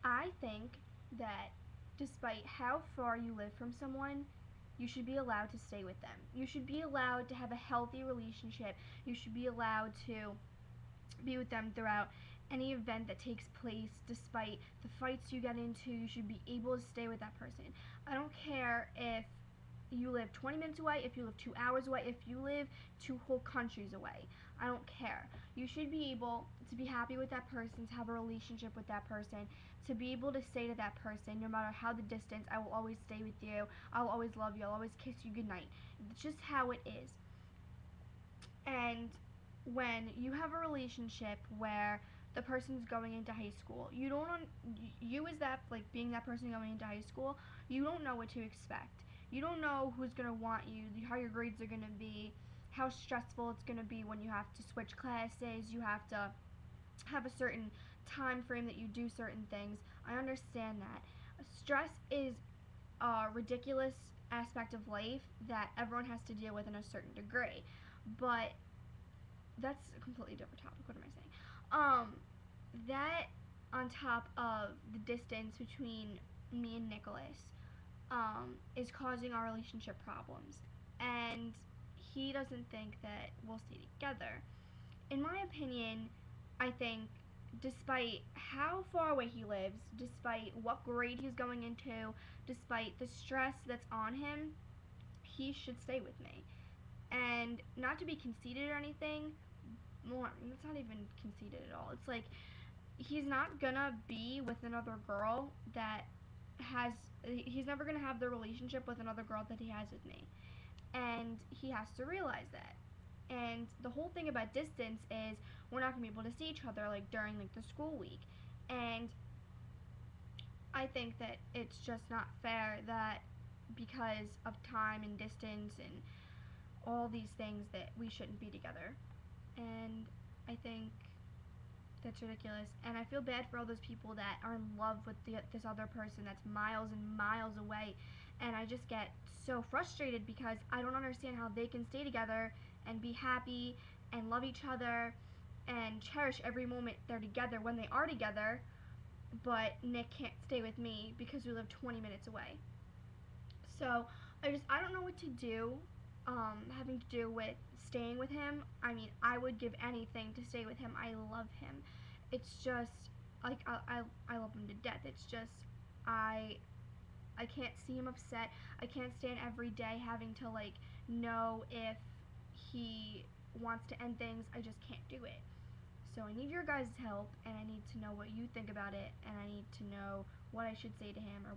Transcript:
I think that despite how far you live from someone, you should be allowed to stay with them. You should be allowed to have a healthy relationship. You should be allowed to be with them throughout any event that takes place, despite the fights you get into. You should be able to stay with that person. I don't care if you live 20 minutes away, if you live 2 hours away, if you live 2 whole countries away. I don't care. You should be able to be happy with that person, to have a relationship with that person, to be able to say to that person, no matter how the distance, I will always stay with you, I will always love you, I'll always kiss you goodnight. It's just how it is. And when you have a relationship where the person's going into high school, you as that, like, being that person going into high school, you don't know what to expect. You don't know who's going to want you, how your grades are going to be, how stressful it's going to be when you have to switch classes, you have to have a certain time frame that you do certain things. I understand that. Stress is a ridiculous aspect of life that everyone has to deal with in a certain degree. But that's a completely different topic. What am I saying? That on top of the distance between me and Nicholas, is causing our relationship problems, and he doesn't think that we'll stay together. In my opinion, I think despite how far away he lives, despite what grade he's going into, despite the stress that's on him, he should stay with me. And not to be conceited or anything, more, it's not even conceited at all. It's like he's not gonna be with another girl that he's never gonna have the relationship with another girl that he has with me. And he has to realize that. And the whole thing about distance is we're not gonna be able to see each other like during like the school week. And I think that it's just not fair that because of time and distance and all these things that we shouldn't be together. And I think that's ridiculous. And I feel bad for all those people that are in love with this other person that's miles and miles away. And I just get so frustrated because I don't understand how they can stay together and be happy and love each other and cherish every moment they're together when they are together, but Nick can't stay with me because we live 20 minutes away. So I don't know what to do, having to do with staying with him. I mean, I would give anything to stay with him. I love him. It's just like I love him to death. It's just I I can't see him upset. I can't stand every day having to like know if he wants to end things. I just can't do it. So I need your guys' help, and I need to know what you think about it, and I need to know what I should say to him or what